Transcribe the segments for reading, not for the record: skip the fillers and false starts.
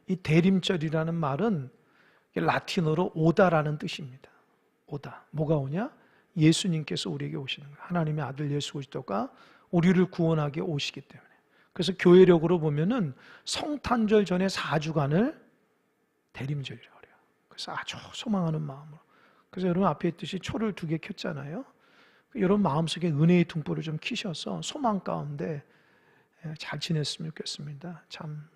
이 대림절이라는 말은 라틴어로 오다라는 뜻입니다. 오다. 뭐가 오냐? 예수님께서 우리에게 오시는 거예요. 하나님의 아들 예수 그리스도가 우리를 구원하게 오시기 때문에. 그래서 교회력으로 보면은 성탄절 전에 4주간을 대림절이라고 그래요. 그래서 아주 소망하는 마음으로. 그래서 여러분 앞에 있듯이 초를 2개 켰잖아요. 여러분 마음속에 은혜의 등불을 좀 켜셔서 소망 가운데 잘 지냈으면 좋겠습니다. 참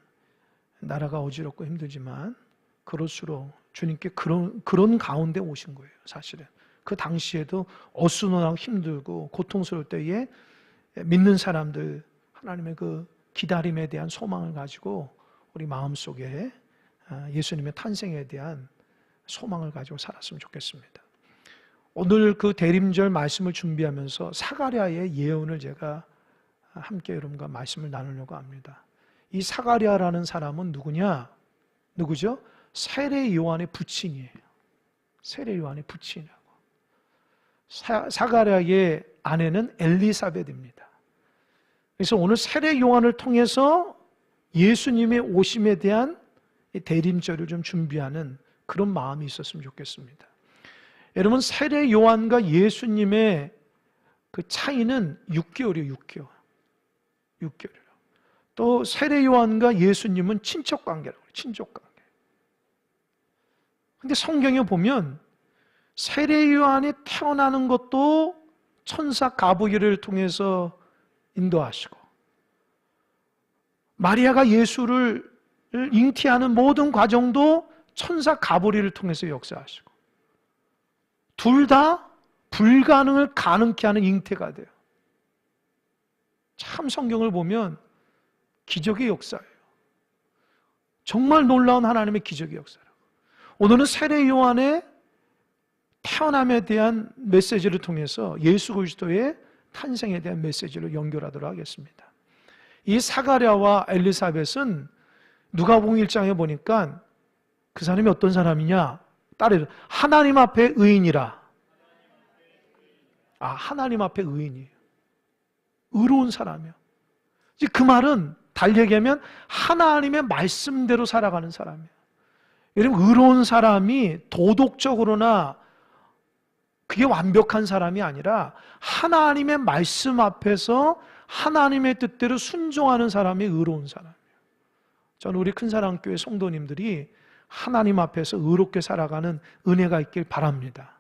나라가 어지럽고 힘들지만 그럴수록 주님께 그런 가운데 오신 거예요. 사실은 그 당시에도 어수선하고 힘들고 고통스러울 때에 믿는 사람들 하나님의 그 기다림에 대한 소망을 가지고 우리 마음속에 예수님의 탄생에 대한 소망을 가지고 살았으면 좋겠습니다. 오늘 그 대림절 말씀을 준비하면서 사가랴의 예언을 제가 함께 여러분과 말씀을 나누려고 합니다. 이 사가랴라는 사람은 누구냐? 누구죠? 세례 요한의 부친이에요. 세례 요한의 부친이라고. 사가랴의 아내는 엘리사벳입니다. 그래서 오늘 세례 요한을 통해서 예수님의 오심에 대한 대림절을 좀 준비하는 그런 마음이 있었으면 좋겠습니다. 여러분 세례 요한과 예수님의 그 차이는 6개월이에요. 6개월이에요. 또 세례 요한과 예수님은 친척 관계라고 해요. 친족 관계. 근데 성경에 보면 세례 요한이 태어나는 것도 천사 가브리엘을 통해서 인도하시고 마리아가 예수를 잉태하는 모든 과정도 천사 가브리엘을 통해서 역사하시고 둘 다 불가능을 가능케 하는 잉태가 돼요. 참 성경을 보면 기적의 역사예요. 정말 놀라운 하나님의 기적의 역사라고. 오늘은 세례 요한의 태어남에 대한 메시지를 통해서 예수 그리스도의 탄생에 대한 메시지를 연결하도록 하겠습니다. 이 사가랴와 엘리사벳은 누가복음 1장에 보니까 그 사람이 어떤 사람이냐? 따르 하나님 앞에 의인이라. 하나님 앞에 의인이에요. 의로운 사람이요. 그 말은 달리 얘기하면 하나님의 말씀대로 살아가는 사람이에요. 여러분 의로운 사람이 도덕적으로나 그게 완벽한 사람이 아니라 하나님의 말씀 앞에서 하나님의 뜻대로 순종하는 사람이 의로운 사람이에요. 저는 우리 큰사랑교회 성도님들이 하나님 앞에서 의롭게 살아가는 은혜가 있길 바랍니다.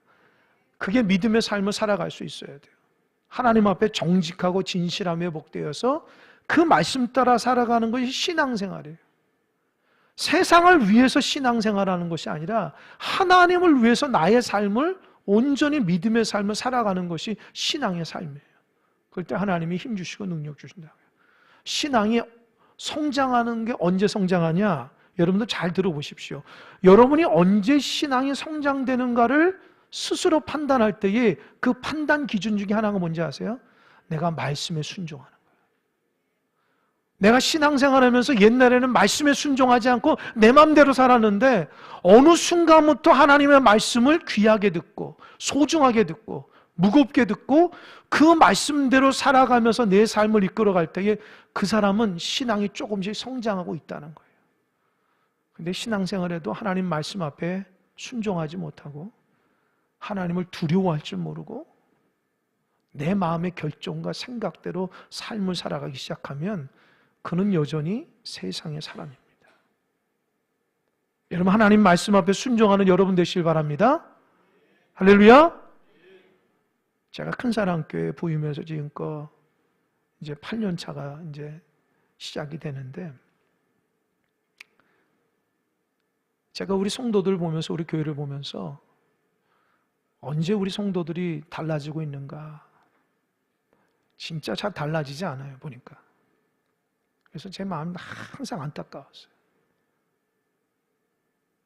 그게 믿음의 삶을 살아갈 수 있어야 돼요. 하나님 앞에 정직하고 진실함에 회복되어서 그 말씀 따라 살아가는 것이 신앙생활이에요. 세상을 위해서 신앙생활하는 것이 아니라 하나님을 위해서 나의 삶을 온전히 믿음의 삶을 살아가는 것이 신앙의 삶이에요. 그럴 때 하나님이 힘 주시고 능력 주신다고요. 신앙이 성장하는 게 언제 성장하냐? 여러분들 잘 들어보십시오. 여러분이 언제 신앙이 성장되는가를 스스로 판단할 때에 그 판단 기준 중에 하나가 뭔지 아세요? 내가 말씀에 순종하는 거예요. 내가 신앙생활하면서 옛날에는 말씀에 순종하지 않고 내 마음대로 살았는데 어느 순간부터 하나님의 말씀을 귀하게 듣고 소중하게 듣고 무겁게 듣고 그 말씀대로 살아가면서 내 삶을 이끌어갈 때에 그 사람은 신앙이 조금씩 성장하고 있다는 거예요. 근데 신앙생활에도 하나님 말씀 앞에 순종하지 못하고 하나님을 두려워할 줄 모르고 내 마음의 결정과 생각대로 삶을 살아가기 시작하면 그는 여전히 세상의 사람입니다. 여러분 하나님 말씀 앞에 순종하는 여러분 되시길 바랍니다. 할렐루야. 제가 큰사랑교회 부임해서 지금껏 이제 8년 차가 이제 시작이 되는데 제가 우리 성도들 보면서 우리 교회를 보면서 언제 우리 성도들이 달라지고 있는가? 진짜 잘 달라지지 않아요, 보니까. 그래서 제 마음이 항상 안타까웠어요.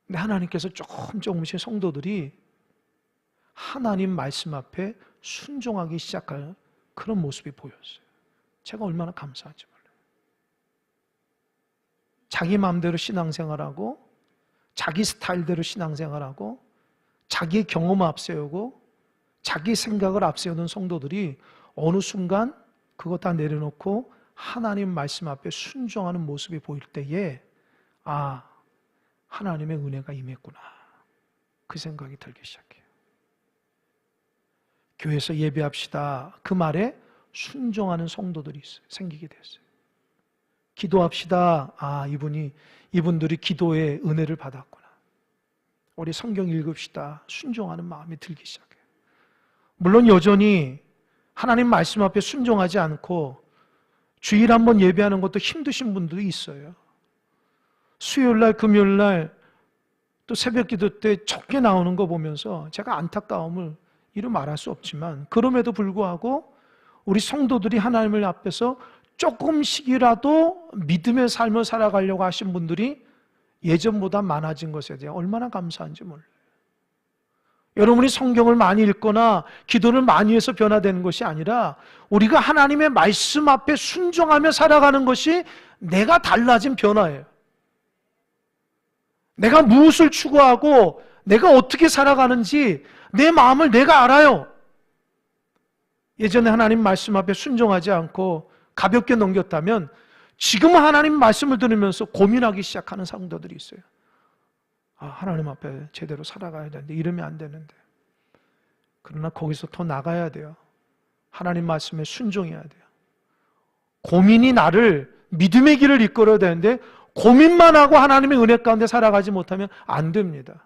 근데 하나님께서 조금씩 성도들이 하나님 말씀 앞에 순종하기 시작할 그런 모습이 보였어요. 제가 얼마나 감사한지 몰라요. 자기 마음대로 신앙생활하고 자기 스타일대로 신앙생활하고 자기 경험을 앞세우고 자기 생각을 앞세우는 성도들이 어느 순간 그거 다 내려놓고 하나님 말씀 앞에 순종하는 모습이 보일 때에 하나님의 은혜가 임했구나. 그 생각이 들기 시작해요. 교회에서 예배합시다. 그 말에 순종하는 성도들이 생기게 됐어요. 기도합시다. 이분들이 기도의 은혜를 받았구나. 우리 성경 읽읍시다. 순종하는 마음이 들기 시작해요. 물론 여전히 하나님 말씀 앞에 순종하지 않고 주일 한번 예배하는 것도 힘드신 분들이 있어요. 수요일날, 금요일날 또 새벽 기도 때 적게 나오는 거 보면서 제가 안타까움을 이루 말할 수 없지만, 그럼에도 불구하고 우리 성도들이 하나님을 앞에서 조금씩이라도 믿음의 삶을 살아가려고 하신 분들이 예전보다 많아진 것에 대해 얼마나 감사한지 몰라요. 여러분이 성경을 많이 읽거나 기도를 많이 해서 변화되는 것이 아니라 우리가 하나님의 말씀 앞에 순종하며 살아가는 것이 내가 달라진 변화예요. 내가 무엇을 추구하고 내가 어떻게 살아가는지 내 마음을 내가 알아요. 예전에 하나님 말씀 앞에 순종하지 않고 가볍게 넘겼다면 지금은 하나님 말씀을 들으면서 고민하기 시작하는 성도들이 있어요. 하나님 앞에 제대로 살아가야 되는데 이러면 안 되는데. 그러나 거기서 더 나가야 돼요. 하나님 말씀에 순종해야 돼요. 고민이 나를 믿음의 길을 이끌어야 되는데 고민만 하고 하나님의 은혜 가운데 살아가지 못하면 안 됩니다.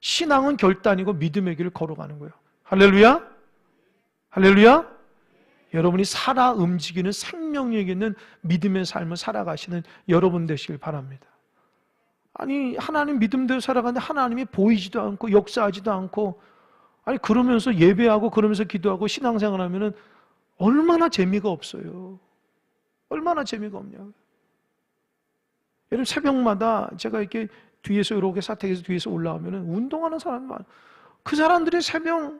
신앙은 결단이고 믿음의 길을 걸어가는 거예요. 할렐루야? 할렐루야? 여러분이 살아 움직이는 생명력 있는 믿음의 삶을 살아가시는 여러분 되시길 바랍니다. 아니, 하나님 믿음대로 살아가는데 하나님이 보이지도 않고 역사하지도 않고, 아니 그러면서 예배하고 그러면서 기도하고 신앙생활 하면은 얼마나 재미가 없어요. 얼마나 재미가 없냐고요. 여러분 새벽마다 제가 이렇게 뒤에서 이렇게 사택에서 뒤에서 올라오면은 운동하는 사람이 많아요. 그 사람들이 새벽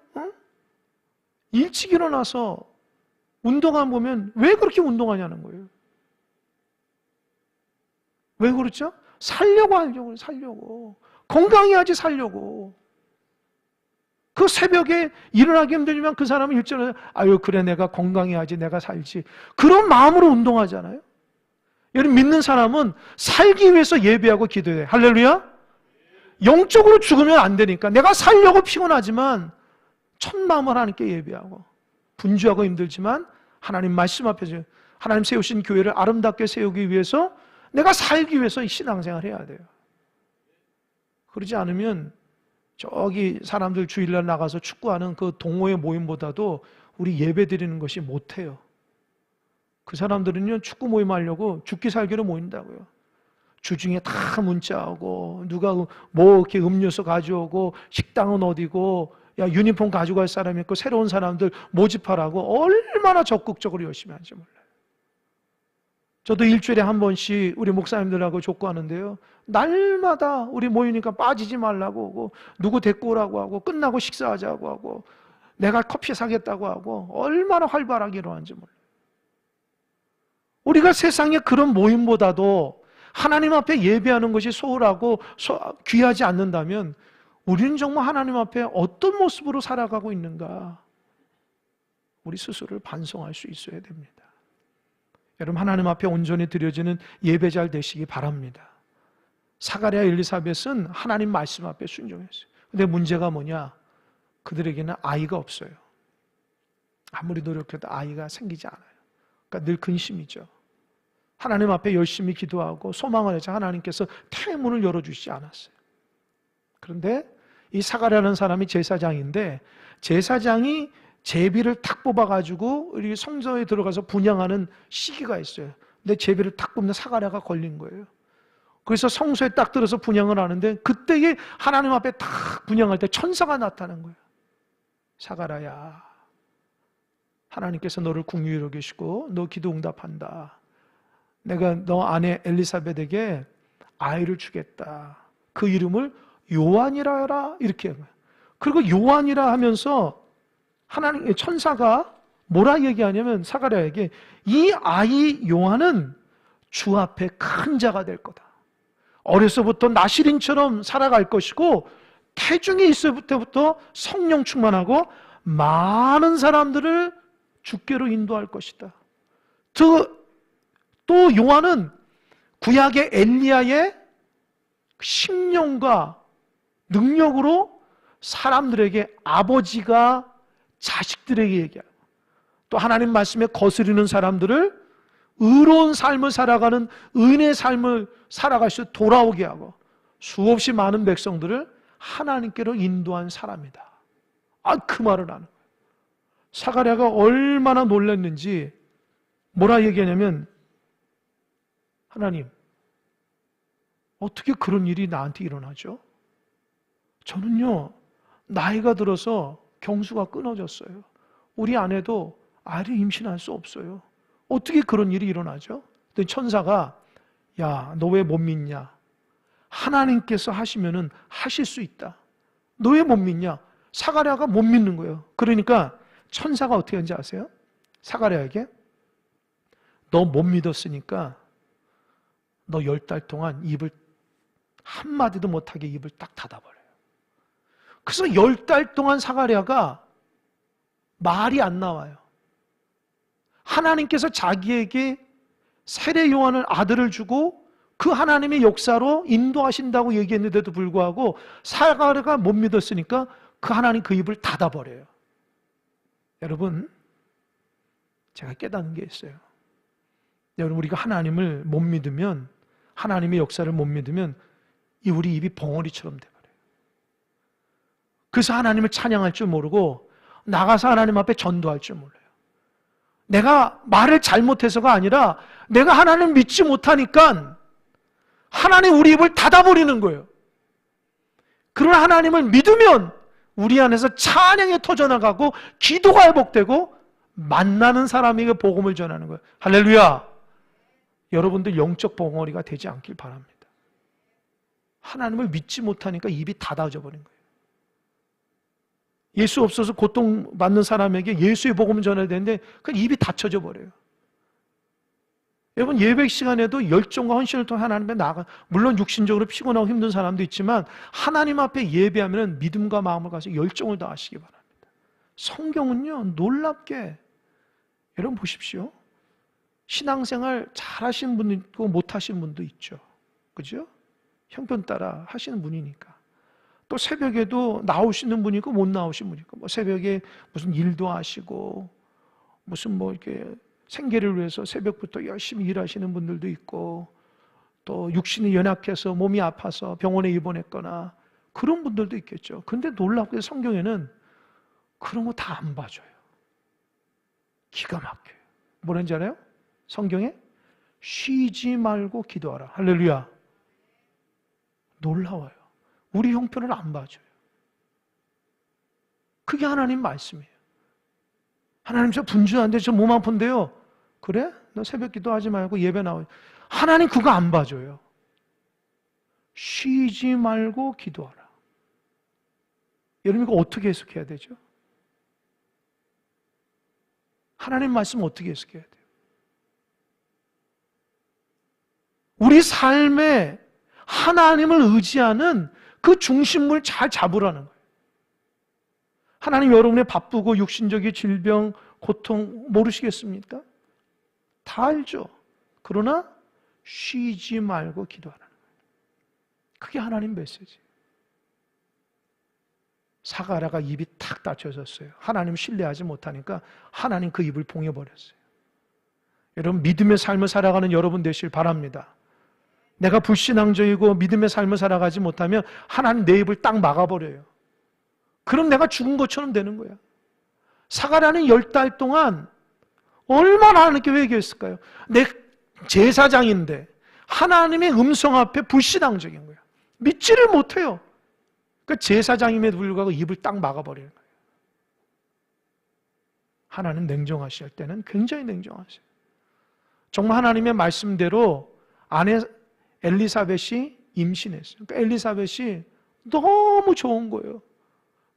일찍 일어나서 운동하면 보면 왜 그렇게 운동하냐는 거예요. 왜 그렇죠? 살려고. 건강해야지 살려고. 그 새벽에 일어나기 힘들지만 그 사람은 일전에 그래 내가 건강해야지 내가 살지. 그런 마음으로 운동하잖아요. 여러분 믿는 사람은 살기 위해서 예배하고 기도해요. 할렐루야? 영적으로 죽으면 안 되니까 내가 살려고 피곤하지만 첫 마음을 하나님께 예배하고 분주하고 힘들지만 하나님 말씀 앞에서 하나님 세우신 교회를 아름답게 세우기 위해서 내가 살기 위해서 신앙생활 해야 돼요. 그러지 않으면 저기 사람들 주일날 나가서 축구하는 그 동호회 모임보다도 우리 예배 드리는 것이 못해요. 그 사람들은요 축구 모임 하려고 죽기 살기로 모인다고요. 주중에 다 문자하고 누가 뭐 이렇게 음료수 가져오고 식당은 어디고 야 유니폼 가져갈 사람이 있고 새로운 사람들 모집하라고 얼마나 적극적으로 열심히 하는지 몰라요. 저도 일주일에 한 번씩 우리 목사님들하고 족구하는데요. 날마다 우리 모이니까 빠지지 말라고 하고 누구 데리고 오라고 하고 끝나고 식사하자고 하고 내가 커피 사겠다고 하고 얼마나 활발하게 일어나는지 몰라요. 우리가 세상의 그런 모임보다도 하나님 앞에 예배하는 것이 소홀하고 귀하지 않는다면 우리는 정말 하나님 앞에 어떤 모습으로 살아가고 있는가 우리 스스로를 반성할 수 있어야 됩니다. 여러분 하나님 앞에 온전히 드려지는 예배자 되시기 바랍니다. 사가랴 엘리사벳은 하나님 말씀 앞에 순종했어요. 근데 문제가 뭐냐? 그들에게는 아이가 없어요. 아무리 노력해도 아이가 생기지 않아요. 그러니까 늘 근심이죠. 하나님 앞에 열심히 기도하고 소망을 해서 하나님께서 태문을 열어주시지 않았어요. 그런데 이 사가랴라는 사람이 제사장인데 제사장이 제비를 탁 뽑아가지고 우리 성전에 들어가서 분향하는 시기가 있어요. 근데 제비를 탁 뽑는 사가랴가 걸린 거예요. 그래서 성소에 딱 들어서 분향을 하는데 그때에 하나님 앞에 탁 분향할 때 천사가 나타난 거예요. 사가랴야, 하나님께서 너를 긍휼히 여기시고 너 기도 응답한다. 내가 너 아내 엘리사벳에게 아이를 주겠다. 그 이름을 요한이라 하라. 이렇게 해요. 그리고 요한이라 하면서 하나님의 천사가 뭐라 얘기하냐면 사가랴에게 이 아이 요한은 주 앞에 큰 자가 될 거다. 어려서부터 나시린처럼 살아갈 것이고 태중에 있을 때부터 성령 충만하고 많은 사람들을 주께로 인도할 것이다. 또 요한은 구약의 엘리야의 심령과 능력으로 사람들에게 아버지가 자식들에게 얘기하고, 또 하나님 말씀에 거스르는 사람들을 의로운 삶을 살아가는 의인의 삶을 살아갈 수 돌아오게 하고, 수없이 많은 백성들을 하나님께로 인도한 사람이다. 그 말을 하는 거예요. 사가랴가 얼마나 놀랐는지 뭐라 얘기하냐면, 하나님, 어떻게 그런 일이 나한테 일어나죠? 저는요, 나이가 들어서 경수가 끊어졌어요. 우리 아내도 아이를 임신할 수 없어요. 어떻게 그런 일이 일어나죠? 그랬더니 천사가, 야, 너 왜 못 믿냐? 하나님께서 하시면은 하실 수 있다. 너 왜 못 믿냐? 사가랴가 못 믿는 거예요. 그러니까 천사가 어떻게 하는지 아세요? 사가랴에게, 너 못 믿었으니까 너 10달 동안 입을 한마디도 못하게 입을 딱 닫아버려요. 그래서 10달 동안 사가랴가 말이 안 나와요. 하나님께서 자기에게 세례 요한을 아들을 주고 그 하나님의 역사로 인도하신다고 얘기했는데도 불구하고 사가랴가 못 믿었으니까 그 하나님 그 입을 닫아버려요. 여러분, 제가 깨닫는 게 있어요. 여러분, 우리가 하나님을 못 믿으면, 하나님의 역사를 못 믿으면 우리 입이 벙어리처럼 돼버려요. 그래서 하나님을 찬양할 줄 모르고 나가서 하나님 앞에 전도할 줄 몰라요. 내가 말을 잘못해서가 아니라 내가 하나님을 믿지 못하니까 하나님 우리 입을 닫아버리는 거예요. 그러나 하나님을 믿으면 우리 안에서 찬양이 터져나가고 기도가 회복되고 만나는 사람에게 복음을 전하는 거예요. 할렐루야! 여러분들 영적 벙어리가 되지 않길 바랍니다. 하나님을 믿지 못하니까 입이 닫아져 버린 거예요. 예수 없어서 고통받는 사람에게 예수의 복음을 전해야 되는데 그냥 입이 닫혀져 버려요. 여러분, 예배 시간에도 열정과 헌신을 통해 하나님 앞에 나아가, 물론 육신적으로 피곤하고 힘든 사람도 있지만 하나님 앞에 예배하면 믿음과 마음을 가지고 열정을 다하시기 바랍니다. 성경은요, 놀랍게, 여러분 보십시오. 신앙생활 잘하시는 분도 있고 못하시는 분도 있죠. 그죠? 형편 따라 하시는 분이니까. 또 새벽에도 나오시는 분이 있고 못 나오시는 분이 있고, 뭐 새벽에 무슨 일도 하시고 무슨 뭐 이렇게 생계를 위해서 새벽부터 열심히 일하시는 분들도 있고, 또 육신이 연약해서 몸이 아파서 병원에 입원했거나 그런 분들도 있겠죠. 근데 놀랍게 성경에는 그런 거 다 안 봐줘요. 기가 막혀요. 뭐라는지 알아요? 성경에 쉬지 말고 기도하라. 할렐루야. 놀라워요. 우리 형편을 안 봐줘요. 그게 하나님 말씀이에요. 하나님, 저 분주한데 저 몸 아픈데요. 그래? 너 새벽 기도하지 말고 예배 나와. 하나님 그거 안 봐줘요. 쉬지 말고 기도하라. 여러분, 이거 어떻게 해석해야 되죠? 하나님 말씀 어떻게 해석해야 돼요? 우리 삶에 하나님을 의지하는 그 중심을 잘 잡으라는 거예요. 하나님, 여러분의 바쁘고 육신적인 질병, 고통 모르시겠습니까? 다 알죠. 그러나 쉬지 말고 기도하라는 거예요. 그게 하나님 메시지. 사가랴가 입이 탁 닫혀졌어요. 하나님 신뢰하지 못하니까 하나님 그 입을 봉해버렸어요. 여러분, 믿음의 삶을 살아가는 여러분 되실 바랍니다. 내가 불신앙적이고 믿음의 삶을 살아가지 못하면 하나님 내 입을 딱 막아버려요. 그럼 내가 죽은 것처럼 되는 거야. 사가랴는 10달 동안 얼마나 하나님께 회개했을까요? 내 제사장인데 하나님의 음성 앞에 불신앙적인 거야. 믿지를 못해요. 그 제사장임에도 불구하고 입을 딱 막아버리는 거예요. 하나님 냉정하실 때는 굉장히 냉정하세요. 정말 하나님의 말씀대로 아내 엘리사벳이 임신했어요. 그러니까 엘리사벳이 너무 좋은 거예요.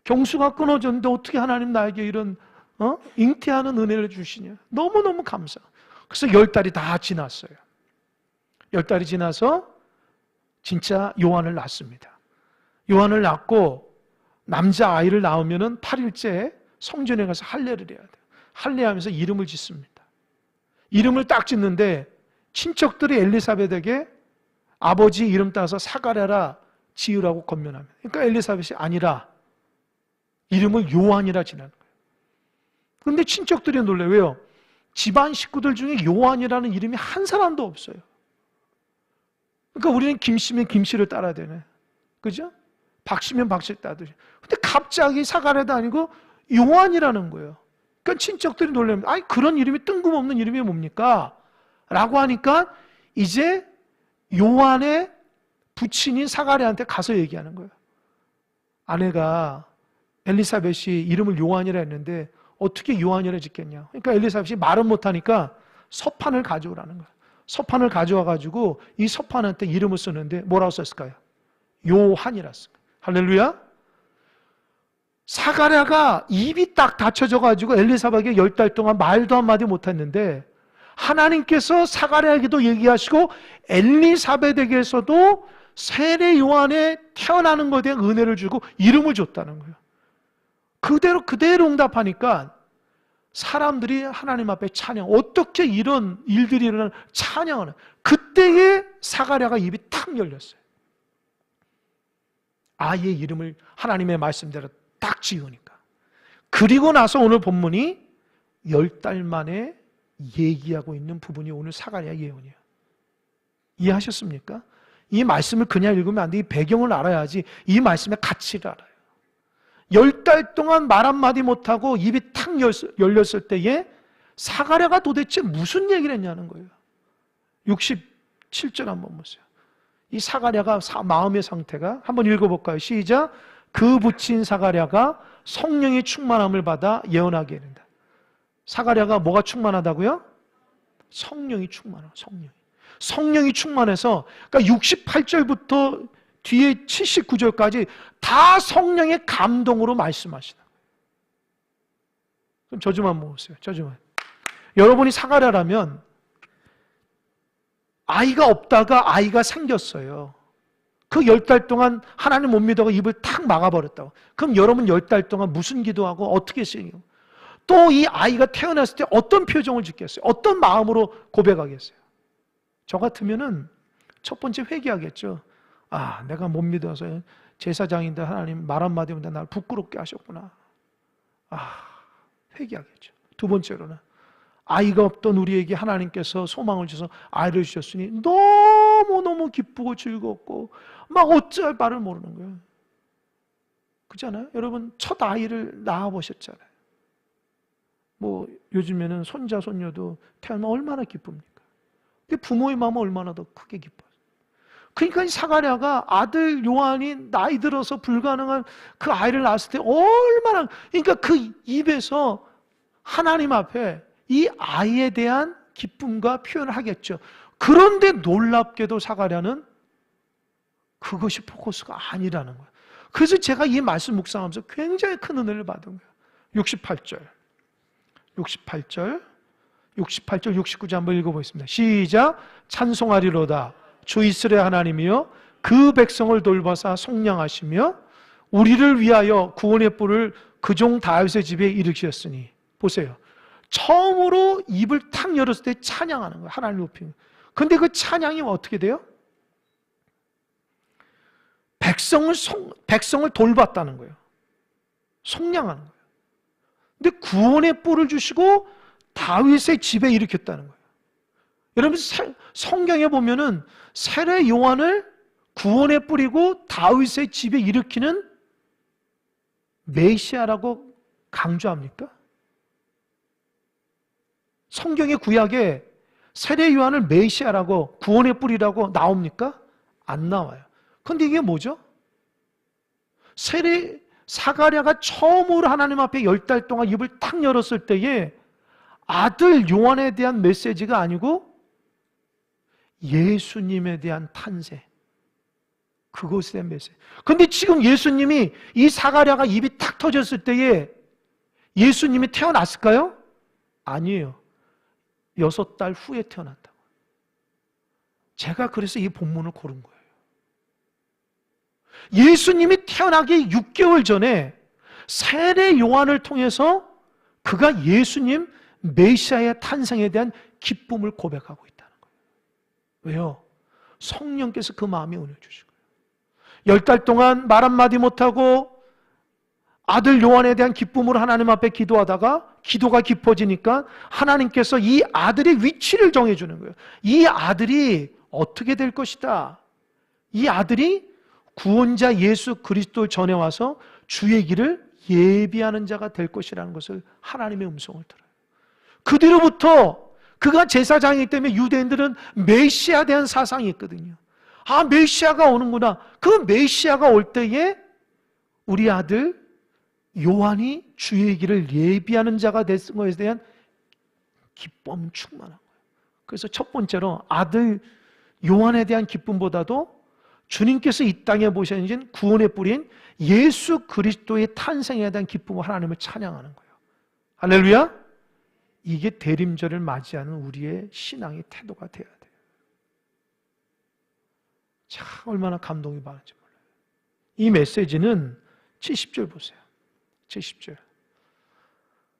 경수가 끊어졌는데 어떻게 하나님 나에게 이런 잉태하는 은혜를 주시냐. 너무너무 감사. 그래서 10달이 다 지났어요. 10달이 지나서 진짜 요한을 낳습니다. 요한을 낳고 남자아이를 낳으면 8일째 성전에 가서 할례를 해야 돼요. 할례하면서 이름을 짓습니다. 이름을 딱 짓는데 친척들이 엘리사벳에게 아버지 이름 따서 사가랴라 지으라고 권면합니다. 그러니까 엘리사벳이 아니라 이름을 요한이라 지는 거예요. 그런데 친척들이 놀래요. 왜요? 집안 식구들 중에 요한이라는 이름이 한 사람도 없어요. 그러니까 우리는 김씨면 김씨를 따라야 되네. 그죠? 박씨면 박씨를 따듯이. 근데 갑자기 사가랴도 아니고 요한이라는 거예요. 그러니까 친척들이 놀랍니다. 아니, 그런 이름이 뜬금없는 이름이 뭡니까? 라고 하니까 이제 요한의 부친인 사가랴한테 가서 얘기하는 거예요. 아내가 엘리사벳이 이름을 요한이라 했는데 어떻게 요한이라 짓겠냐. 그러니까 엘리사벳이 말은 못하니까 서판을 가져오라는 거예요. 서판을 가져와가지고 이 서판한테 이름을 쓰는데 뭐라고 썼을까요? 요한이라 썼어요. 할렐루야. 사가랴가 입이 딱 닫혀져가지고 엘리사벳에게 10달 동안 말도 한마디 못했는데 하나님께서 사가랴에게도 얘기하시고 엘리사벳에게서도 세례 요한에 태어나는 것에 대한 은혜를 주고 이름을 줬다는 거예요. 그대로 응답하니까 사람들이 하나님 앞에 찬양, 어떻게 이런 일들이 일어나는 찬양하는, 그때에 사가랴가 입이 탁 열렸어요. 아이의 이름을 하나님의 말씀대로 딱 지으니까. 그리고 나서 오늘 본문이 10달 만에 얘기하고 있는 부분이 오늘 사가랴 예언이에요. 이해하셨습니까? 이 말씀을 그냥 읽으면 안 돼. 이 배경을 알아야지 이 말씀의 가치를 알아요. 10달 동안 말 한마디 못하고 입이 탁 열렸을 때에 사가랴가 도대체 무슨 얘기를 했냐는 거예요. 67절 한번 보세요. 이 사가랴가 마음의 상태가, 한번 읽어볼까요? 시작. 그 부친 사가랴가 성령의 충만함을 받아 예언하게 된다. 사가랴가 뭐가 충만하다고요? 성령이 충만하고, 성령이 충만해서, 그러니까 68절부터 뒤에 79절까지 다 성령의 감동으로 말씀하시다. 그럼 저 좀 한번 보세요. 저 좀. 여러분이 사가랴라면 아이가 없다가 아이가 생겼어요. 그 10달 동안 하나님 못 믿어가 입을 탁 막아버렸다고. 그럼 여러분 10달 동안 무슨 기도하고 어떻게 쓰요? 또 이 아이가 태어났을 때 어떤 표정을 짓겠어요? 어떤 마음으로 고백하겠어요? 저 같으면은 첫 번째 회개하겠죠. 아, 내가 못 믿어서 제사장인데 하나님 말 한마디 하면 나를 부끄럽게 하셨구나. 아, 회개하겠죠. 두 번째로는 아이가 없던 우리에게 하나님께서 소망을 주셔서 아이를 주셨으니 너무너무 기쁘고 즐겁고 막 어찌할 바를 모르는 거예요. 그렇잖아요? 여러분 첫 아이를 낳아보셨잖아요. 뭐 요즘에는 손자 손녀도 태어나면 얼마나 기쁩니까? 근데 부모의 마음은 얼마나 더 크게 기뻐요. 그러니까 이 사가랴가 아들 요한이 나이 들어서 불가능한 그 아이를 낳았을 때 얼마나, 그러니까 그 입에서 하나님 앞에 이 아이에 대한 기쁨과 표현을 하겠죠. 그런데 놀랍게도 사가랴는 그것이 포커스가 아니라는 거예요. 그래서 제가 이 말씀 묵상하면서 굉장히 큰 은혜를 받은 거예요. 68절, 69절 한번 읽어보겠습니다. 시작. 찬송하리로다 주 이스라엘 하나님이여 그 백성을 돌보사 속량하시며 우리를 위하여 구원의 뿔을 그 종 다윗의 집에 일으키셨으니. 보세요. 처음으로 입을 탁 열었을 때 찬양하는 거예요. 하나님 높이는. 근데 그 찬양이 어떻게 돼요? 백성을 돌봤다는 거예요. 속량하는 거예요. 근데 구원의 뿔을 주시고 다윗의 집에 일으켰다는 거예요. 여러분 성경에 보면은 세례 요한을 구원에 뿌리고 다윗의 집에 일으키는 메시아라고 강조합니까? 성경의 구약에 세례 요한을 메시아라고 구원의 뿌리라고 나옵니까? 안 나와요. 그런데 이게 뭐죠? 사가랴가 처음으로 하나님 앞에 10달 동안 입을 탁 열었을 때에 아들 요한에 대한 메시지가 아니고 예수님에 대한 탄생, 그것에 대한 메시지. 그런데 지금 예수님이, 이 사가랴가 입이 탁 터졌을 때에 예수님이 태어났을까요? 아니에요. 6달 후에 태어났다고. 제가 그래서 이 본문을 고른 거예요. 예수님이 태어나기 6개월 전에 세례 요한을 통해서 그가 예수님 메시아의 탄생에 대한 기쁨을 고백하고 있다는 거예요. 왜요? 성령께서 그 마음에 은혜 주시고요. 10달 동안 말 한마디 못하고 아들 요한에 대한 기쁨으로 하나님 앞에 기도하다가 기도가 깊어지니까 하나님께서 이 아들의 위치를 정해주는 거예요. 이 아들이 어떻게 될 것이다. 이 아들이 구원자 예수 그리스도를 전해와서 주의 길을 예비하는 자가 될 것이라는 것을 하나님의 음성을 들어요. 그 뒤로부터 그가 제사장이기 때문에 유대인들은 메시아에 대한 사상이 있거든요. 아, 메시아가 오는구나. 그 메시아가 올 때에 우리 아들 요한이 주의 길을 예비하는 자가 된 것에 대한 기쁨 충만한 거예요. 그래서 첫 번째로 아들 요한에 대한 기쁨보다도 주님께서 이 땅에 보셔진 구원의 뿌리인 예수 그리스도의 탄생에 대한 기쁨으로 하나님을 찬양하는 거예요. 할렐루야! 이게 대림절을 맞이하는 우리의 신앙의 태도가 돼야 돼요. 참 얼마나 감동이 많은지 몰라요. 이 메시지는 70절 보세요. 70절.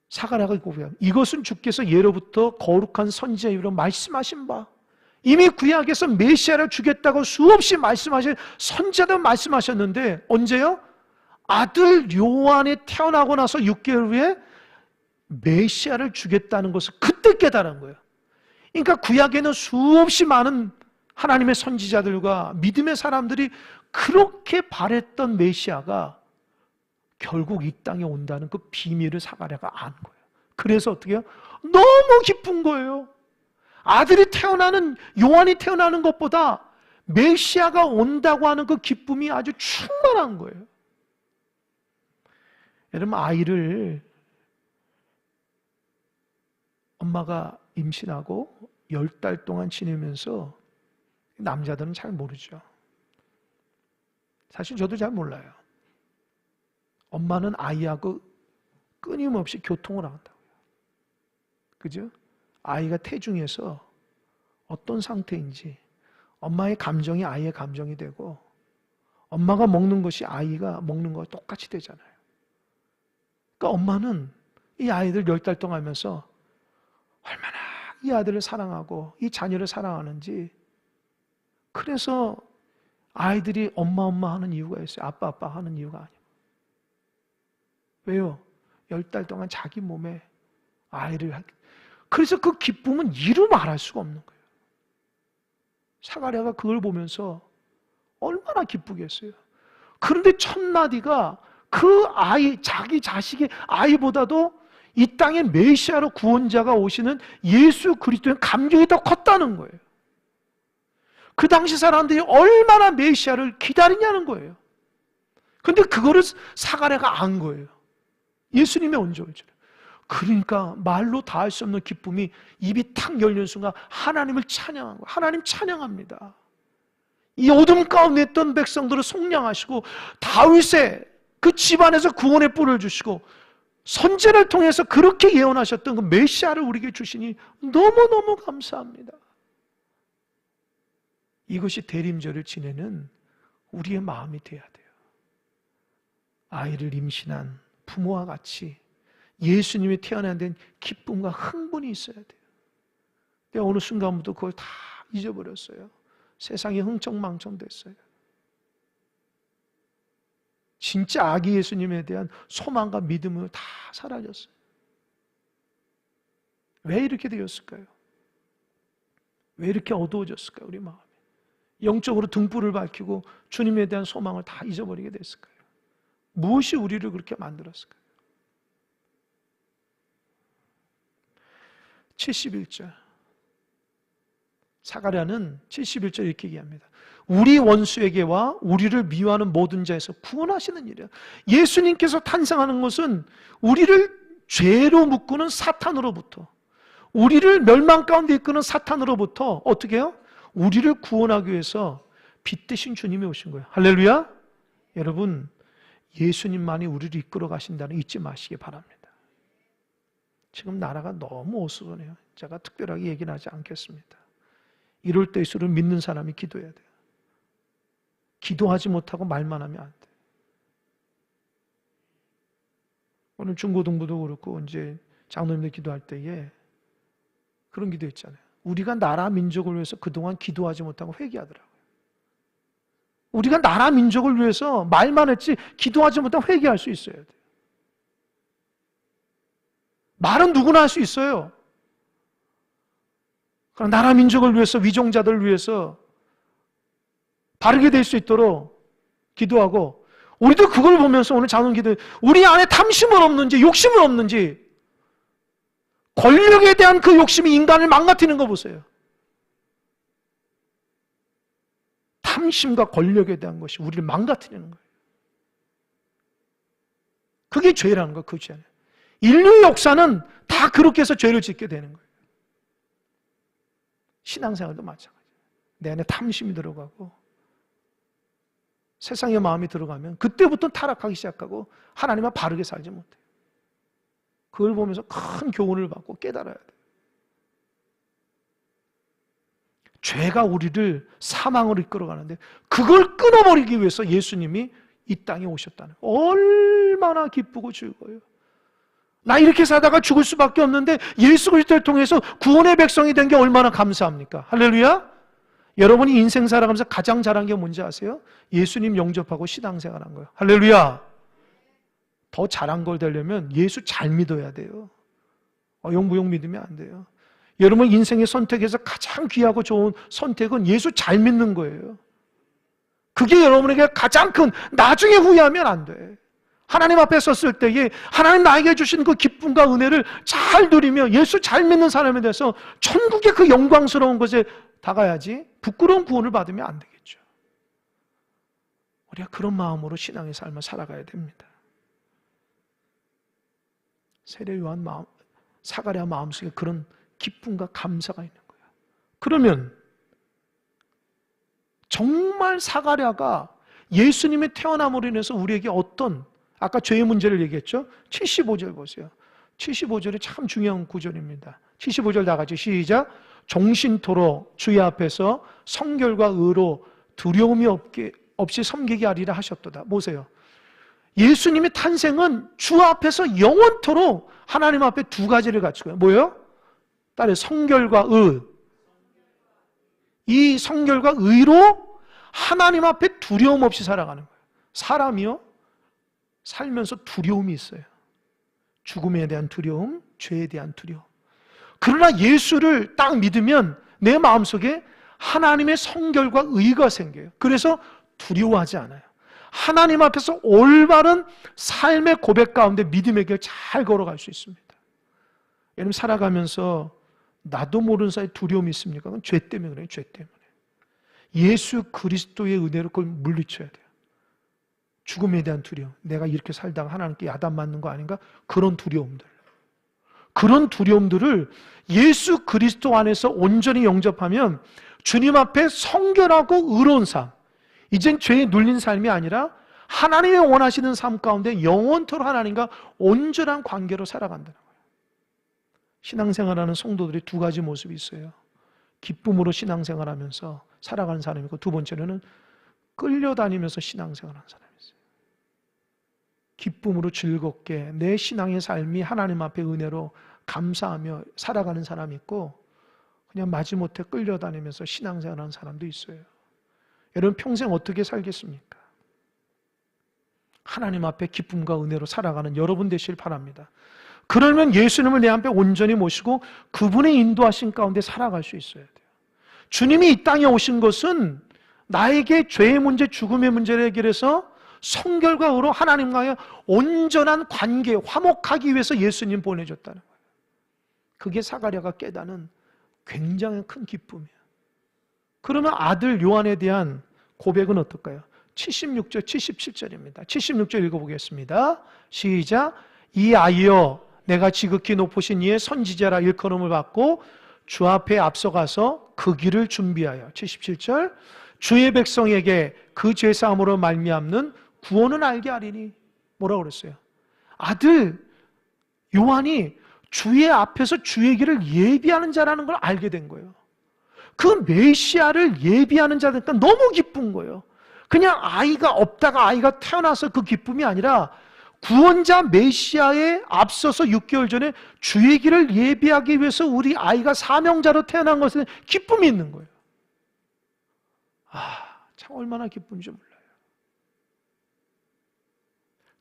사가랴가 고백합니다. 이것은 주께서 예로부터 거룩한 선지자의 입으로 말씀하신 바, 이미 구약에서 메시아를 주겠다고 수없이 말씀하신 선지자도 말씀하셨는데 언제요? 아들 요한이 태어나고 나서 6개월 후에 메시아를 주겠다는 것을 그때 깨달은 거예요. 그러니까 구약에는 수없이 많은 하나님의 선지자들과 믿음의 사람들이 그렇게 바랬던 메시아가 결국 이 땅에 온다는 그 비밀을 사가랴가 안 거예요. 그래서 어떻게 해요? 너무 기쁜 거예요. 아들이 태어나는, 요한이 태어나는 것보다 메시아가 온다고 하는 그 기쁨이 아주 충만한 거예요. 여러분, 아이를 엄마가 임신하고 10달 동안 지내면서 남자들은 잘 모르죠. 사실 저도 잘 몰라요. 엄마는 아이하고 끊임없이 교통을 한다고요. 그죠? 아이가 태중에서 어떤 상태인지 엄마의 감정이 아이의 감정이 되고 엄마가 먹는 것이 아이가 먹는 것과 똑같이 되잖아요. 그러니까 엄마는 이 아이들 10달 동안 하면서 얼마나 이 아들을 사랑하고 이 자녀를 사랑하는지, 그래서 아이들이 엄마 엄마 하는 이유가 있어요. 아빠 아빠 하는 이유가 아니에요. 왜요? 10달 동안 자기 몸에 아이를 그래서 그 기쁨은 이루 말할 수가 없는 거예요. 사가랴가 그걸 보면서 얼마나 기쁘겠어요. 그런데 첫마디가 그 아이, 자기 자식의 아이보다도 이 땅에 메시아로 구원자가 오시는 예수 그리스도의 감격이 더 컸다는 거예요. 그 당시 사람들이 얼마나 메시아를 기다리냐는 거예요. 그런데 그거를 사가랴가 안 거예요. 예수님의 언제 올 줄. 그러니까 말로 다 할 수 없는 기쁨이 입이 탁 열리는 순간 하나님을 찬양한 거예요. 하나님 찬양합니다. 이 어둠 가운데 있던 백성들을 속량하시고 다윗의 그 집안에서 구원의 뿔을 주시고 선지를 통해서 그렇게 예언하셨던 그 메시아를 우리에게 주시니 너무너무 감사합니다. 이것이 대림절을 지내는 우리의 마음이 돼야 돼요. 아이를 임신한 부모와 같이 예수님이 태어난 데는 기쁨과 흥분이 있어야 돼요. 근데 어느 순간부터 그걸 다 잊어버렸어요. 세상이 흥청망청 됐어요. 진짜 아기 예수님에 대한 소망과 믿음은 다 사라졌어요. 왜 이렇게 되었을까요? 왜 이렇게 어두워졌을까요? 우리 마음이 영적으로 등불을 밝히고 주님에 대한 소망을 다 잊어버리게 됐을까요? 무엇이 우리를 그렇게 만들었을까요? 71절 사가랴는 71절 이렇게 얘기합니다. 우리 원수에게와 우리를 미워하는 모든 자에서 구원하시는 일이야. 예수님께서 탄생하는 것은 우리를 죄로 묶는 사탄으로부터, 우리를 멸망 가운데 이끄는 사탄으로부터 어떻게 해요? 우리를 구원하기 위해서 빛 대신 주님이 오신 거예요. 할렐루야. 여러분, 예수님만이 우리를 이끌어 가신다는 잊지 마시기 바랍니다. 지금 나라가 너무 어수선해요. 제가 특별하게 얘기는 하지 않겠습니다. 이럴 때일수록 믿는 사람이 기도해야 돼요. 기도하지 못하고 말만 하면 안 돼요. 오늘 중고등부도 그렇고 이제 장로님들 기도할 때에 그런 기도 있잖아요. 우리가 나라 민족을 위해서 그동안 기도하지 못하고 회개하더라고요. 우리가 나라 민족을 위해서 말만 했지 기도하지 못하면 회개할 수 있어야 돼요. 말은 누구나 할 수 있어요. 그러나 나라 민족을 위해서, 위종자들을 위해서 바르게 될 수 있도록 기도하고, 우리도 그걸 보면서 오늘 자문 기도, 우리 안에 탐심은 없는지, 욕심은 없는지, 권력에 대한 그 욕심이 인간을 망가뜨리는 거 보세요. 탐심과 권력에 대한 것이 우리를 망가뜨리는 거예요. 그게 죄라는 거예요. 그 죄. 인류 역사는 다 그렇게 해서 죄를 짓게 되는 거예요. 신앙생활도 마찬가지예요. 내 안에 탐심이 들어가고 세상의 마음이 들어가면 그때부터 타락하기 시작하고 하나님과 바르게 살지 못해요. 그걸 보면서 큰 교훈을 받고 깨달아야 돼요. 죄가 우리를 사망으로 이끌어가는데 그걸 끊어버리기 위해서 예수님이 이 땅에 오셨다는 거예요. 얼마나 기쁘고 즐거워요. 나 이렇게 살다가 죽을 수밖에 없는데 예수 그리스도를 통해서 구원의 백성이 된 게 얼마나 감사합니까? 할렐루야. 여러분이 인생 살아가면서 가장 잘한 게 뭔지 아세요? 예수님 영접하고 신앙생활한 거예요. 할렐루야. 더 잘한 걸 되려면 예수 잘 믿어야 돼요. 어영부영 믿으면 안 돼요. 여러분 인생의 선택에서 가장 귀하고 좋은 선택은 예수 잘 믿는 거예요. 그게 여러분에게 가장 큰, 나중에 후회하면 안 돼. 하나님 앞에 섰을 때에 하나님 나에게 주신 그 기쁨과 은혜를 잘 누리며 예수 잘 믿는 사람에 대해서 천국의 그 영광스러운 것에 다가야지 부끄러운 구원을 받으면 안 되겠죠. 우리가 그런 마음으로 신앙의 삶을 살아가야 됩니다. 세례 요한 마음, 사가랴 마음속에 그런 기쁨과 감사가 있는 거예요. 그러면 정말 사가랴가 예수님의 태어남으로 인해서 우리에게 어떤, 아까 죄의 문제를 얘기했죠? 75절 보세요. 75절이 참 중요한 구절입니다. 75절 다 같이 시작. 종신토록 주의 앞에서 성결과 의로 두려움이 없이 섬기게 하리라 하셨도다. 보세요. 예수님의 탄생은 주 앞에서 영원토록 하나님 앞에 두 가지를 갖추고요. 뭐예요? 딸의 성결과 의. 이 성결과 의로 하나님 앞에 두려움 없이 살아가는 거예요. 사람이요, 살면서 두려움이 있어요. 죽음에 대한 두려움, 죄에 대한 두려움. 그러나 예수를 딱 믿으면 내 마음속에 하나님의 성결과 의가 생겨요. 그래서 두려워하지 않아요. 하나님 앞에서 올바른 삶의 고백 가운데 믿음의 길 잘 걸어갈 수 있습니다. 여러분 살아가면서 나도 모르는 사이에 두려움이 있습니까? 그건 죄 때문에 그래요. 죄 때문에. 예수 그리스도의 은혜로 그걸 물리쳐야 돼요. 죽음에 대한 두려움, 내가 이렇게 살다가 하나님께 야단 맞는 거 아닌가? 그런 두려움들. 그런 두려움들을 예수 그리스도 안에서 온전히 영접하면 주님 앞에 성결하고 의로운 삶, 이젠 죄에 눌린 삶이 아니라 하나님의 원하시는 삶 가운데 영원토록 하나님과 온전한 관계로 살아간다는 거예요. 신앙생활하는 성도들이 두 가지 모습이 있어요. 기쁨으로 신앙생활하면서 살아가는 사람이고, 두 번째로는 끌려다니면서 신앙생활하는 사람이 있어요. 기쁨으로 즐겁게 내 신앙의 삶이 하나님 앞에 은혜로 감사하며 살아가는 사람이 있고, 그냥 마지못해 끌려다니면서 신앙생활하는 사람도 있어요. 여러분 평생 어떻게 살겠습니까? 하나님 앞에 기쁨과 은혜로 살아가는 여러분 되시길 바랍니다. 그러면 예수님을 내 앞에 온전히 모시고 그분의 인도하신 가운데 살아갈 수 있어야 돼요. 주님이 이 땅에 오신 것은 나에게 죄의 문제, 죽음의 문제를 해결해서 성결과 의로 하나님과의 온전한 관계, 화목하기 위해서 예수님 보내줬다는 거예요. 그게 사가랴가 깨닫는 굉장히 큰 기쁨이에요. 그러면 아들 요한에 대한 고백은 어떨까요? 76절, 77절입니다. 76절 읽어보겠습니다. 시작. 이 아이여, 내가 지극히 높으신 이의 선지자라 일컬음을 받고 주 앞에 앞서가서 그 길을 준비하여. 77절. 주의 백성에게 그 죄사함으로 말미암는 구원은 알게 하리니. 뭐라고 그랬어요? 아들 요한이 주의 앞에서 주의 길을 예비하는 자라는 걸 알게 된 거예요. 그 메시아를 예비하는 자니까 너무 기쁜 거예요. 그냥 아이가 없다가 아이가 태어나서 그 기쁨이 아니라 구원자 메시아에 앞서서 6개월 전에 주의 길을 예비하기 위해서 우리 아이가 사명자로 태어난 것에 기쁨이 있는 거예요. 참 얼마나 기쁜지 몰라요.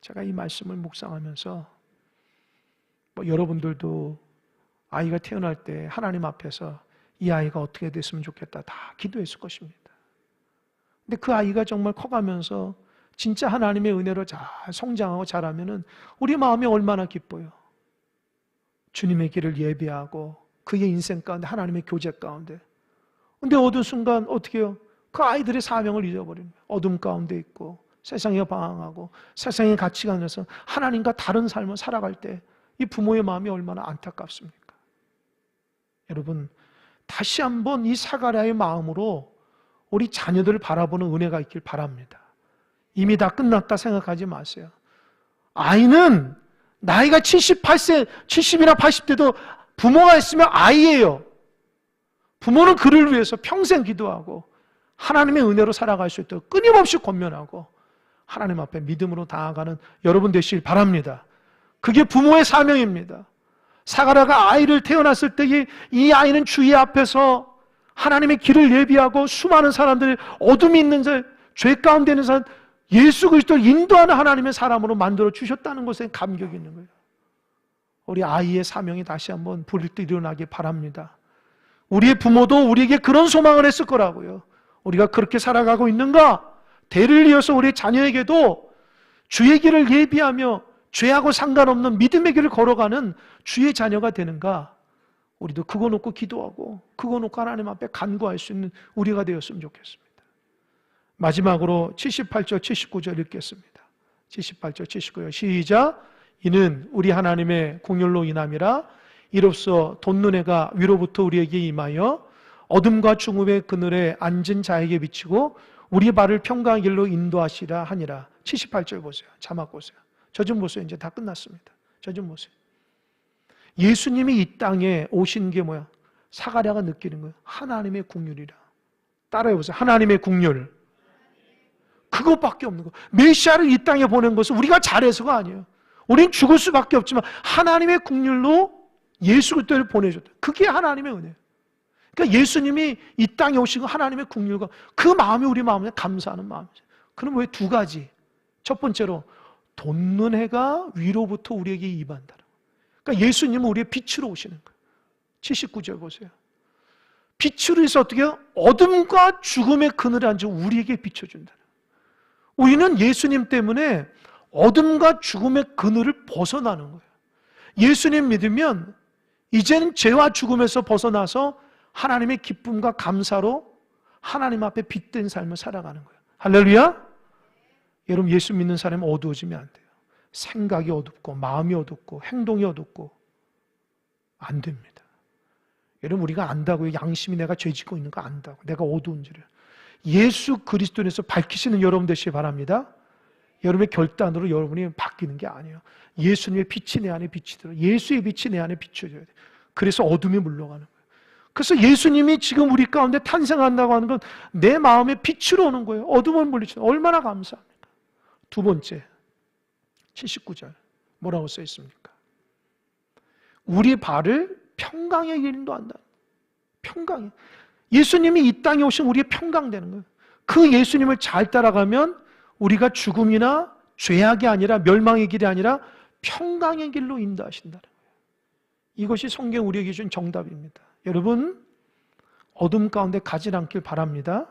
제가 이 말씀을 묵상하면서 여러분들도 아이가 태어날 때 하나님 앞에서 이 아이가 어떻게 됐으면 좋겠다 다 기도했을 것입니다. 근데 그 아이가 정말 커가면서 진짜 하나님의 은혜로 잘 성장하고 자라면은 우리 마음이 얼마나 기뻐요. 주님의 길을 예비하고 그의 인생 가운데 하나님의 교제 가운데. 근데 어느 순간 어떻게 해요? 그 아이들의 사명을 잊어버립니다. 어둠 가운데 있고 세상에 방황하고 세상의 가치관에서 하나님과 다른 삶을 살아갈 때 이 부모의 마음이 얼마나 안타깝습니까? 여러분, 다시 한번 이 사가랴의 마음으로 우리 자녀들을 바라보는 은혜가 있길 바랍니다. 이미 다 끝났다 생각하지 마세요. 아이는 나이가 78세, 70이나 80대도 부모가 있으면 아이예요. 부모는 그를 위해서 평생 기도하고 하나님의 은혜로 살아갈 수 있도록 끊임없이 권면하고 하나님 앞에 믿음으로 나아가는 여러분 되시길 바랍니다. 그게 부모의 사명입니다. 사가랴가 아이를 태어났을 때 이 아이는 주의 앞에서 하나님의 길을 예비하고 수많은 사람들이 어둠이 있는 죄 가운데 있는 사람 예수 그리스도를 인도하는 하나님의 사람으로 만들어 주셨다는 것에 감격이 있는 거예요. 우리 아이의 사명이 다시 한번 불일 듯 일어나길 바랍니다. 우리의 부모도 우리에게 그런 소망을 했을 거라고요. 우리가 그렇게 살아가고 있는가? 대를 이어서 우리 자녀에게도 주의 길을 예비하며 죄하고 상관없는 믿음의 길을 걸어가는 주의 자녀가 되는가? 우리도 그거 놓고 기도하고 그거 놓고 하나님 앞에 간구할 수 있는 우리가 되었으면 좋겠습니다. 마지막으로 78절 79절 읽겠습니다. 78절 79절 시작. 이는 우리 하나님의 공열로 인함이라. 이로써 돋는 위로부터 우리에게 임하여 어둠과 죽음의 그늘에 앉은 자에게 비치고 우리 발을 평강의 길로 인도하시라 하니라. 78절 보세요. 자막 보세요. 저 좀 보세요. 이제 다 끝났습니다. 저 좀 보세요. 예수님이 이 땅에 오신 게 뭐야? 사가랴가 느끼는 거예요. 하나님의 국률이라. 따라해보세요. 하나님의 국률. 그것밖에 없는 거예요. 메시아를 이 땅에 보낸 것은 우리가 잘해서가 아니에요. 우린 죽을 수밖에 없지만 하나님의 국률로 예수 그리스도를 보내줬다. 그게 하나님의 은혜예요. 그러니까 예수님이 이 땅에 오시고 하나님의 국률과 그 마음이 우리 마음에 감사하는 마음이죠. 그럼 왜 두 가지? 첫 번째로 돋는 해가 위로부터 우리에게 임한다. 그러니까 예수님은 우리의 빛으로 오시는 거예요. 79절 보세요. 빛으로 해서 어떻게 해요? 어둠과 죽음의 그늘에 앉아 우리에게 비춰준다. 우리는 예수님 때문에 어둠과 죽음의 그늘을 벗어나는 거예요. 예수님 믿으면 이제는 죄와 죽음에서 벗어나서 하나님의 기쁨과 감사로 하나님 앞에 빛된 삶을 살아가는 거예요. 할렐루야! 여러분, 예수 믿는 사람은 어두워지면 안 돼요. 생각이 어둡고 마음이 어둡고 행동이 어둡고 안 됩니다. 여러분, 우리가 안다고요. 양심이 내가 죄 짓고 있는 거 안다고. 내가 어두운지를. 예수 그리스도에서 밝히시는 여러분 되시기 바랍니다. 여러분의 결단으로 여러분이 바뀌는 게 아니에요. 예수님의 빛이 내 안에 비치도록 예수의 빛이 내 안에 비춰져야 돼요. 그래서 어둠이 물러가는 거예요. 그래서 예수님이 지금 우리 가운데 탄생한다고 하는 건 내 마음에 빛으로 오는 거예요. 어둠을 물리쳐. 얼마나 감사합니까? 두 번째 79절 뭐라고 써 있습니까? 우리 발을 평강의 길 인도한다. 평강이. 예수님이 이 땅에 오신 우리의 평강되는 거예요. 그 예수님을 잘 따라가면 우리가 죽음이나 죄악이 아니라 멸망의 길이 아니라 평강의 길로 인도하신다는 거예요. 이것이 성경 우리에게 준 정답입니다. 여러분, 어둠 가운데 가지 않길 바랍니다.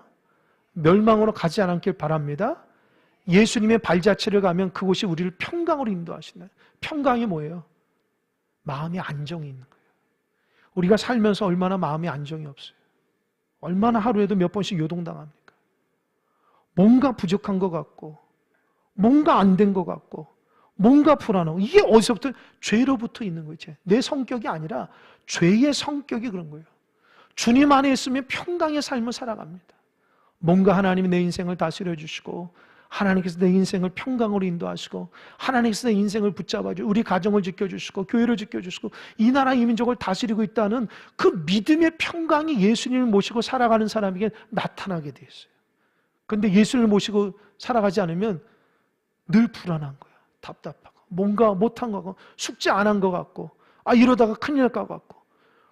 멸망으로 가지 않길 바랍니다. 예수님의 발자취를 가면 그곳이 우리를 평강으로 인도하신다. 평강이 뭐예요? 마음이 안정이 있는 거예요. 우리가 살면서 얼마나 마음이 안정이 없어요. 얼마나 하루에도 몇 번씩 요동당합니까? 뭔가 부족한 것 같고 뭔가 안 된 것 같고 뭔가 불안하고 이게 어디서부터? 죄로부터 있는 거죠. 내 성격이 아니라 죄의 성격이 그런 거예요. 주님 안에 있으면 평강의 삶을 살아갑니다. 뭔가 하나님이 내 인생을 다스려 주시고 하나님께서 내 인생을 평강으로 인도하시고 하나님께서 내 인생을 붙잡아주시고 우리 가정을 지켜주시고 교회를 지켜주시고 이 나라 이 민족을 다스리고 있다는 그 믿음의 평강이 예수님을 모시고 살아가는 사람에게 나타나게 되어 있어요. 그런데 예수님을 모시고 살아가지 않으면 늘 불안한 거야. 답답하고 뭔가 못한 거 같고 숙제 안 한 것 같고 이러다가 큰일 날 것 같고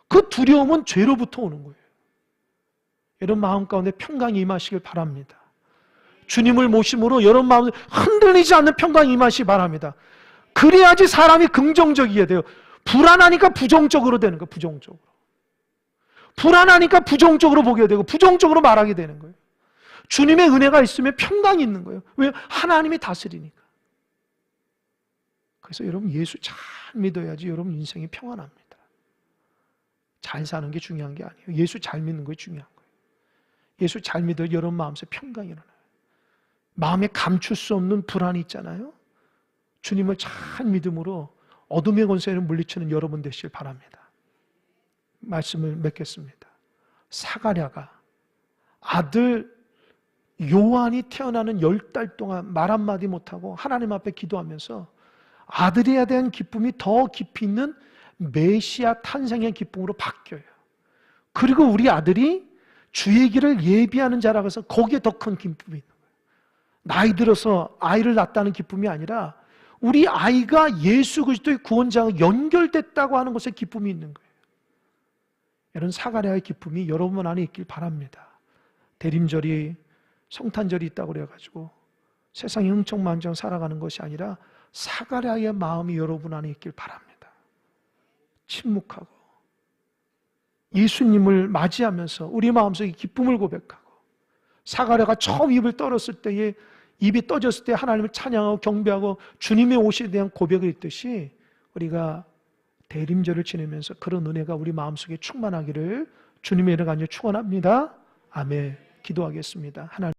그 두려움은 죄로부터 오는 거예요. 여러분 마음 가운데 평강이 임하시길 바랍니다. 주님을 모심으로 여러분 마음에 흔들리지 않는 평강이 임하시기 바랍니다. 그래야지 사람이 긍정적이게 돼요. 불안하니까 부정적으로 되는 거예요. 부정적으로. 불안하니까 부정적으로 보게 되고 부정적으로 말하게 되는 거예요. 주님의 은혜가 있으면 평강이 있는 거예요. 왜? 하나님이 다스리니까. 그래서 여러분 예수 잘 믿어야지 여러분 인생이 평안합니다. 잘 사는 게 중요한 게 아니에요. 예수 잘 믿는 것이 중요한 거예요. 예수 잘 믿어야 여러분 마음속에 평강이 일어나요. 마음에 감출 수 없는 불안이 있잖아요. 주님을 잘 믿음으로 어둠의 권세를 물리치는 여러분 되시길 바랍니다. 말씀을 맺겠습니다. 사가랴가 아들 요한이 태어나는 10달 동안 말 한마디 못하고 하나님 앞에 기도하면서 아들에 대한 기쁨이 더 깊이 있는 메시아 탄생의 기쁨으로 바뀌어요. 그리고 우리 아들이 주의 길을 예비하는 자라고 해서 거기에 더 큰 기쁨이 있는 거예요. 나이 들어서 아이를 낳았다는 기쁨이 아니라 우리 아이가 예수 그리스도의 구원자와 연결됐다고 하는 것에 기쁨이 있는 거예요. 이런 사가랴의 기쁨이 여러분 안에 있길 바랍니다. 대림절이 성탄절이 있다고 그래가지고 세상이 흥청망청 살아가는 것이 아니라 사가랴의 마음이 여러분 안에 있길 바랍니다. 침묵하고 예수님을 맞이하면서 우리 마음속에 기쁨을 고백하고 사가랴가 처음 입을 떨었을 때에 입이 떠졌을 때 하나님을 찬양하고 경배하고 주님의 오시에 대한 고백을 했듯이 우리가 대림절을 지내면서 그런 은혜가 우리 마음속에 충만하기를 주님의 이름 간절히 축원합니다. 아멘. 기도하겠습니다. 하나님